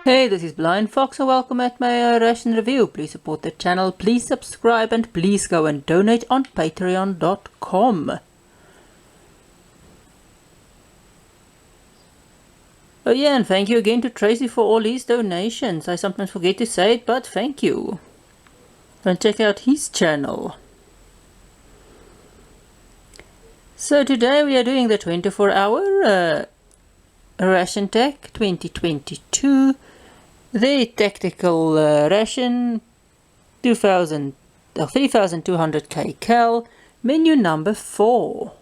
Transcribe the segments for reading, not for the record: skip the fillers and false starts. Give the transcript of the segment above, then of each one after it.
Hey, this is BlindFox and welcome at my ration review. Please support the channel, please subscribe and please go and donate on patreon.com. Oh yeah, and thank you again to Tracy for all his donations. I sometimes forget to say it, but thank you. And check out his channel. So today we are doing the 24-hour RationTech 2022. The tactical ration 3200 kcal, menu number 4.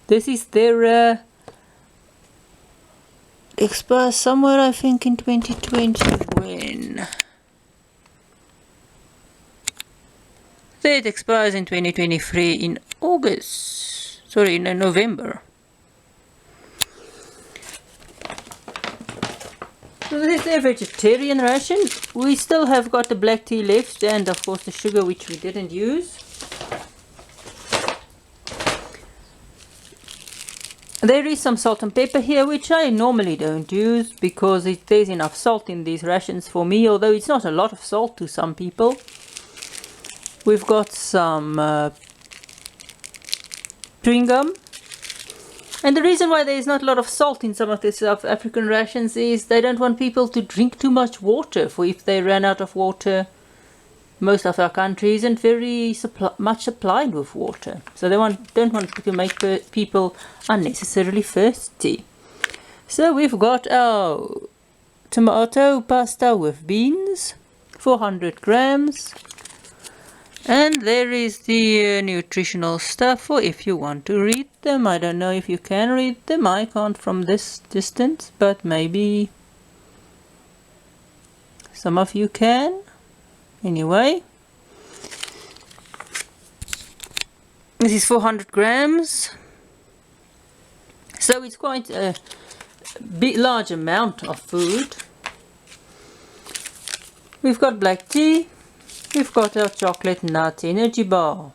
This is their expires somewhere, I think, in 2020. When? It expires in 2023 in August. Sorry, in November. So this is their vegetarian ration. We still have got the black tea left and of course the sugar, which we didn't use. There is some salt and pepper here, which I normally don't use because there's enough salt in these rations for me, although it's not a lot of salt to some people. We've got some chewing gum. And the reason why there is not a lot of salt in some of the South African rations is they don't want people to drink too much water, for if they ran out of water, most of our country isn't very much supplied with water. So they don't want to make people unnecessarily thirsty. So we've got our tomato pasta with beans, 400 grams. And there is the nutritional stuff for if you want to read them. I don't know if you can read them. I can't from this distance, but maybe some of you can. Anyway, this is 400 grams. So it's quite a large amount of food. We've got black tea. We've got our chocolate nut energy bar.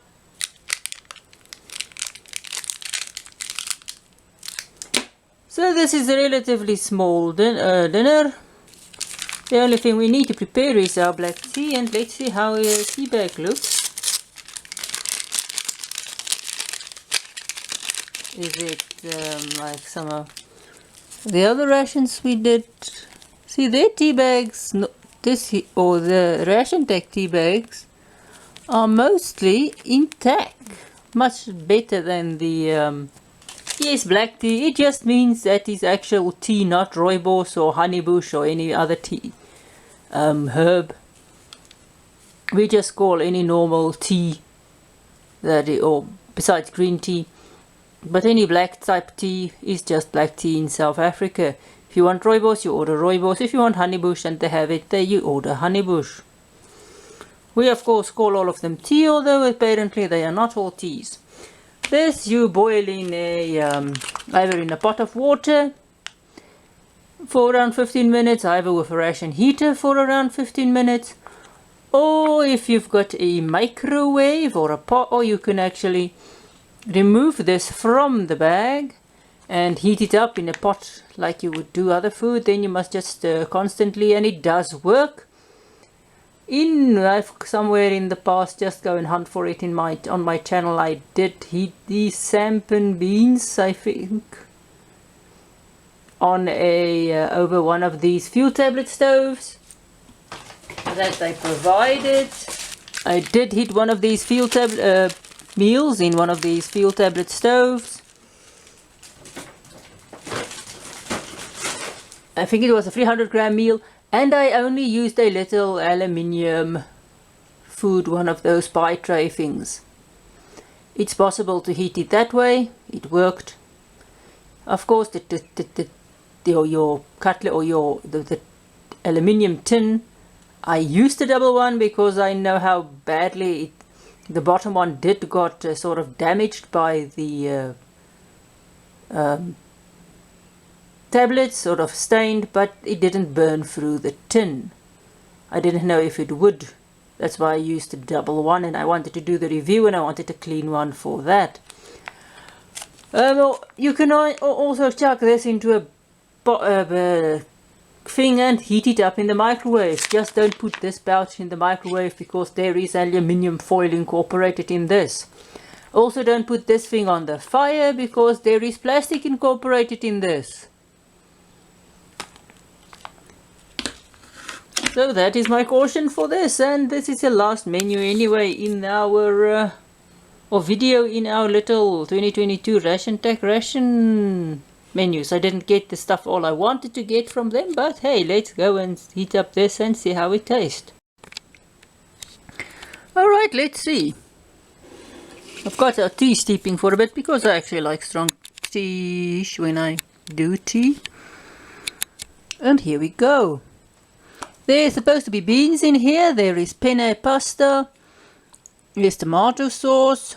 So this is a relatively small dinner. The only thing we need to prepare is our black tea, and let's see how a tea bag looks. Is it like some of the other rations we did? See, their tea bags, the RationTech tea bags are mostly intact, much better than the yes, black tea. It just means that is actual tea, not rooibos or honeybush or any other tea herb. We just call any normal tea or besides green tea, but any black type tea is just black tea in South Africa. If you want rooibos, you order rooibos. If you want honeybush and they have it there, you order honeybush. We of course call all of them tea, although apparently they are not all teas. This you boil in either in a pot of water for around 15 minutes, either with a ration heater for around 15 minutes, or if you've got a microwave or a pot, or you can actually remove this from the bag and heat it up in a pot like you would do other food. Then you must just stir constantly, and it does work. I've somewhere in the past, just go and hunt for it on my channel, I did heat these sampan beans, I think, on over one of these fuel tablet stoves that they provided. I did heat one of these fuel tablet meals in one of these fuel tablet stoves. I think it was a 300 gram meal, and I only used a little aluminium food, one of those pie tray things. It's possible to heat it that way. It worked. Of course, your cutlet or the aluminium tin, I used the double one because I know how badly the bottom one got sort of damaged by the tablets, sort of stained, but it didn't burn through the tin. I didn't know if it would. That's why I used the double one, and I wanted to do the review and I wanted a clean one for that. You can also chuck this into a thing and heat it up in the microwave. Just don't put this pouch in the microwave because there is aluminium foil incorporated in this. Also don't put this thing on the fire because there is plastic incorporated in this. So that is my caution for this, and this is the last menu anyway in our or video in our little 2022 RationTech ration menus. I didn't get the stuff all I wanted to get from them, but hey, let's go and heat up this and see how it tastes. Alright, let's see. I've got our tea steeping for a bit because I actually like strong tea when I do tea. And here we go. There's supposed to be beans in here. There is penne pasta. There's tomato sauce.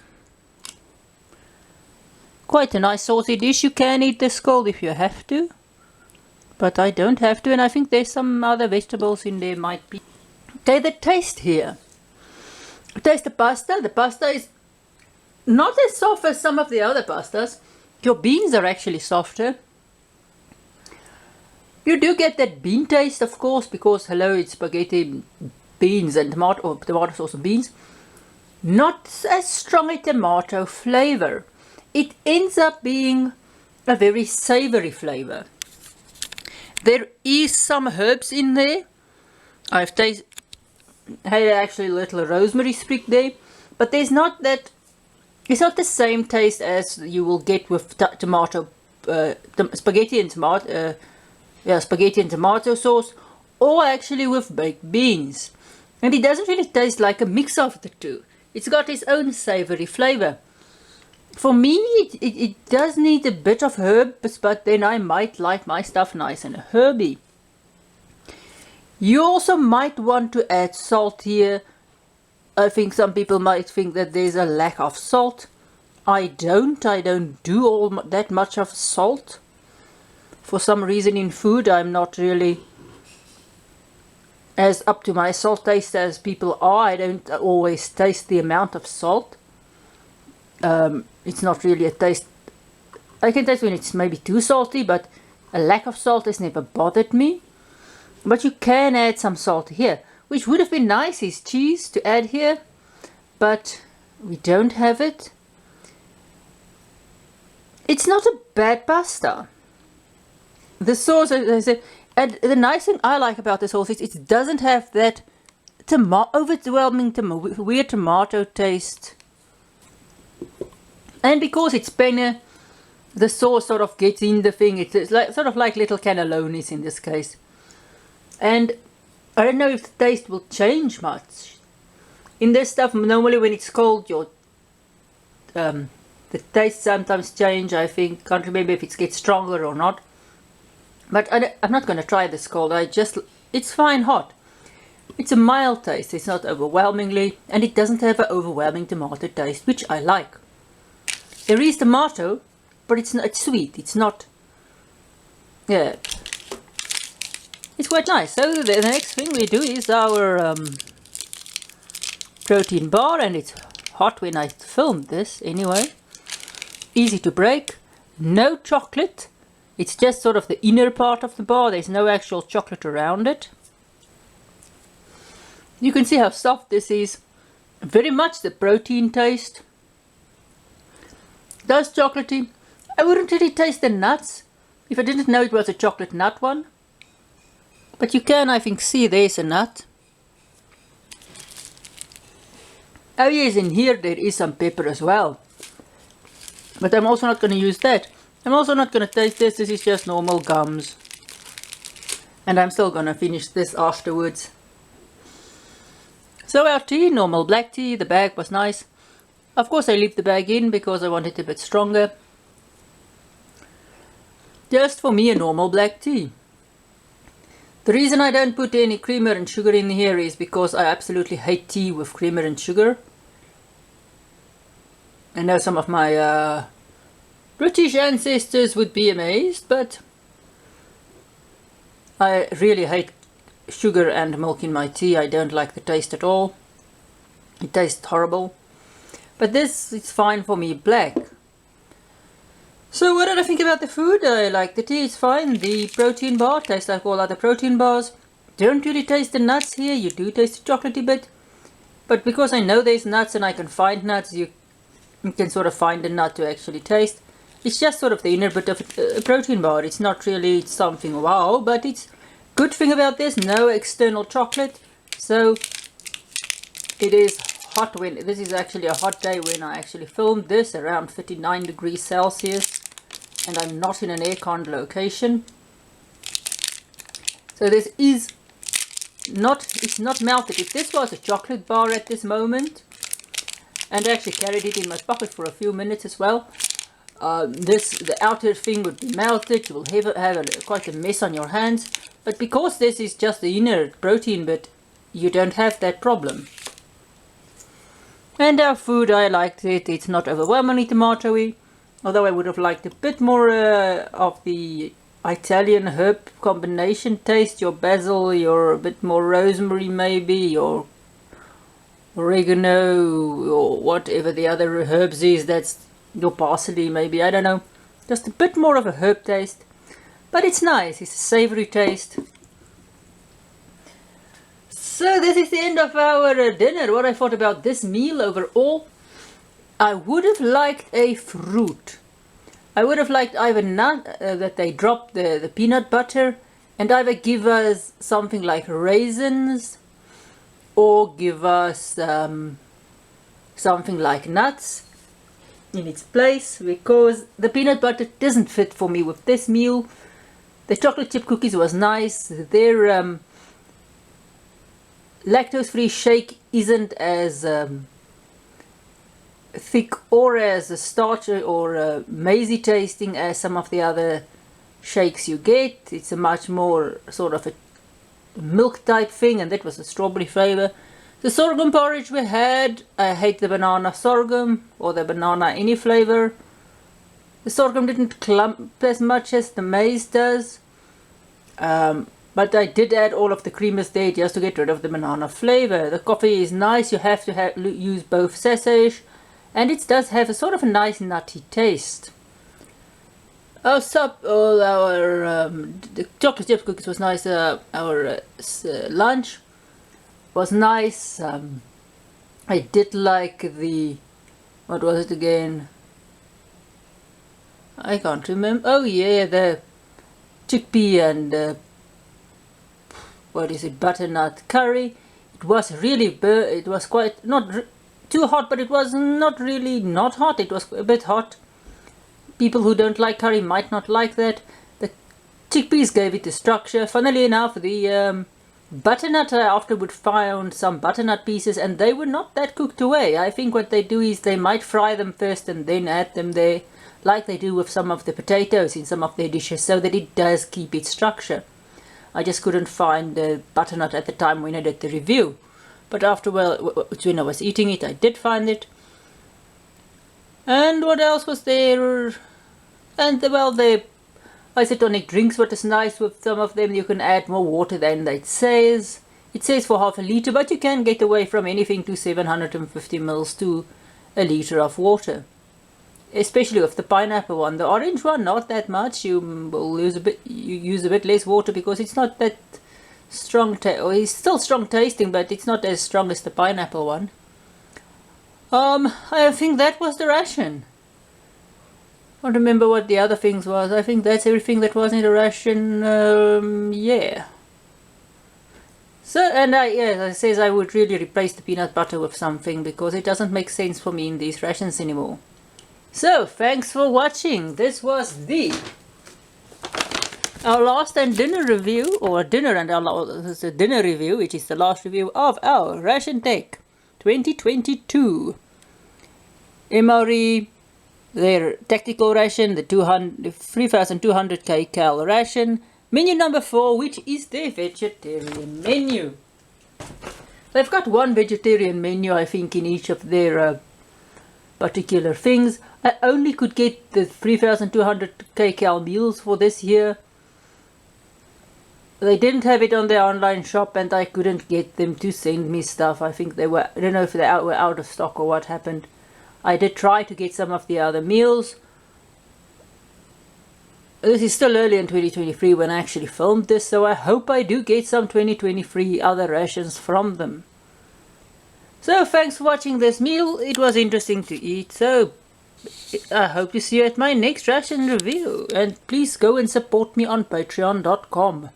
Quite a nice saucy dish. You can eat this cold if you have to. But I don't have to, and I think there's some other vegetables in there might be. Okay, the taste here. Taste the pasta. The pasta is not as soft as some of the other pastas. Your beans are actually softer. You do get that bean taste, of course, because hello, it's spaghetti, beans and tomato sauce and beans. Not as strong a tomato flavor. It ends up being a very savory flavor. There is some herbs in there. I've had actually a little rosemary sprig there, but there's not that. It's not the same taste as you will get with spaghetti and tomato. Spaghetti and tomato sauce, or actually with baked beans. And it doesn't really taste like a mix of the two. It's got its own savory flavor. For me, it does need a bit of herbs, but then I might like my stuff nice and herby. You also might want to add salt here. I think some people might think that there's a lack of salt. I don't do all that much of salt. For some reason in food I'm not really as up to my salt taste as people are. I don't always taste the amount of salt. It's not really a taste. I can taste when it's maybe too salty, but a lack of salt has never bothered me. But you can add some salt here, which would have been nice is cheese to add here, but we don't have it. It's not a bad pasta. The sauce, as I said, and the nice thing I like about this sauce is it doesn't have that overwhelming weird tomato taste. And because it's penne, the sauce sort of gets in the thing. It's like, sort of like little cannellonis in this case. And I don't know if the taste will change much. In this stuff, normally when it's cold, the taste sometimes change, I think. Can't remember if it gets stronger or not. But I'm not going to try this cold. It's fine hot. It's a mild taste. It's not overwhelmingly, and it doesn't have an overwhelming tomato taste, which I like. There is tomato, but it's sweet. It's not. Yeah. It's quite nice. So the next thing we do is our protein bar, and it's hot when I filmed this anyway. Easy to break. No chocolate. It's just sort of the inner part of the bar. There's no actual chocolate around it. You can see how soft this is. Very much the protein taste. Does chocolatey. I wouldn't really taste the nuts if I didn't know it was a chocolate nut one. But you can, I think, see there's a nut. Oh yes, in here there is some pepper as well. But I'm also not going to use that. I'm also not going to taste this. This is just normal gums. And I'm still going to finish this afterwards. So our tea, normal black tea. The bag was nice. Of course I leave the bag in because I want it a bit stronger. Just for me a normal black tea. The reason I don't put any creamer and sugar in here is because I absolutely hate tea with creamer and sugar. I know some of my British ancestors would be amazed, but I really hate sugar and milk in my tea. I don't like the taste at all. It tastes horrible. But this is fine for me black. So what did I think about the food? I like the tea, it's fine. The protein bar tastes like all other protein bars. Don't really taste the nuts here, you do taste the chocolatey bit. But because I know there's nuts and I can find nuts, you can sort of find a nut to actually taste. It's just sort of the inner bit of a protein bar. It's not really something wow, but it's good thing about this, no external chocolate. So it is hot when, this is actually a hot day when I actually filmed this, around 59 degrees Celsius. And I'm not in an air-conned location. So this is not, it's not melted. If this was a chocolate bar at this moment, and I actually carried it in my pocket for a few minutes as well, the outer thing would be melted, you will have quite a mess on your hands. But because this is just the inner protein bit, you don't have that problem. And our food, I liked it. It's not overwhelmingly tomatoey. Although I would have liked a bit more of the Italian herb combination taste. Your basil, your a bit more rosemary maybe, your oregano, or whatever the other herbs is. That's your parsley maybe, I don't know. Just a bit more of a herb taste. But it's nice, it's a savory taste. So this is the end of our dinner. What I thought about this meal overall. I would have liked a fruit. I would have liked either that they drop the peanut butter and either give us something like raisins or give us something like nuts in its place, because the peanut butter doesn't fit for me with this meal. The chocolate chip cookies was nice. Their lactose-free shake isn't as thick or as a starchy or mazy tasting as some of the other shakes you get. It's a much more sort of a milk type thing, and that was the strawberry flavor. The sorghum porridge we had, I hate the banana sorghum or the banana any flavor. The sorghum didn't clump as much as the maize does, but I did add all of the creamers there just to get rid of the banana flavor. The coffee is nice. You have to use both sachet. And it does have a sort of a nice nutty taste. Our the chocolate chip cookies was nice. Our lunch was nice. I did like the, what was it again? I can't remember. Oh yeah, the chickpea and what is it? Butternut curry. It was really it was quite not too hot, but it was not really not hot. It was a bit hot. People who don't like curry might not like that. The chickpeas gave it the structure. Funnily enough, the butternut, I afterward found some butternut pieces and they were not that cooked away. I think what they do is they might fry them first and then add them there, like they do with some of the potatoes in some of their dishes, so that it does keep its structure. I just couldn't find the butternut at the time when I did the review. But after, when I was eating it, I did find it. And what else was there? And the isotonic drinks, what is nice with some of them, you can add more water than it says. It says for half a liter, but you can get away from anything to 750 ml to a liter of water. Especially with the pineapple one. The orange one, not that much. You will use a bit less water because it's not that strong, or it's still strong tasting, but it's not as strong as the pineapple one. I think that was the ration. I don't remember what the other things was. I think that's everything that was in the ration. Yeah. So, and yes, I says I would really replace the peanut butter with something because it doesn't make sense for me in these rations anymore. So, thanks for watching. This was our last and dinner review, or dinner review, which is the last review of our RationTech 2022 MRE, their tactical ration, the 3200 kcal ration, menu number 4, which is their vegetarian menu. They've got one vegetarian menu, I think, in each of their particular things. I only could get the 3200 kcal meals for this year. They didn't have it on their online shop and I couldn't get them to send me stuff. I think they were, I don't know if they were out of stock or what happened. I did try to get some of the other meals, this is still early in 2023 when I actually filmed this, so I hope I do get some 2023 other rations from them. So thanks for watching this meal. It was interesting to eat, so I hope to see you at my next ration review. And please go and support me on patreon.com.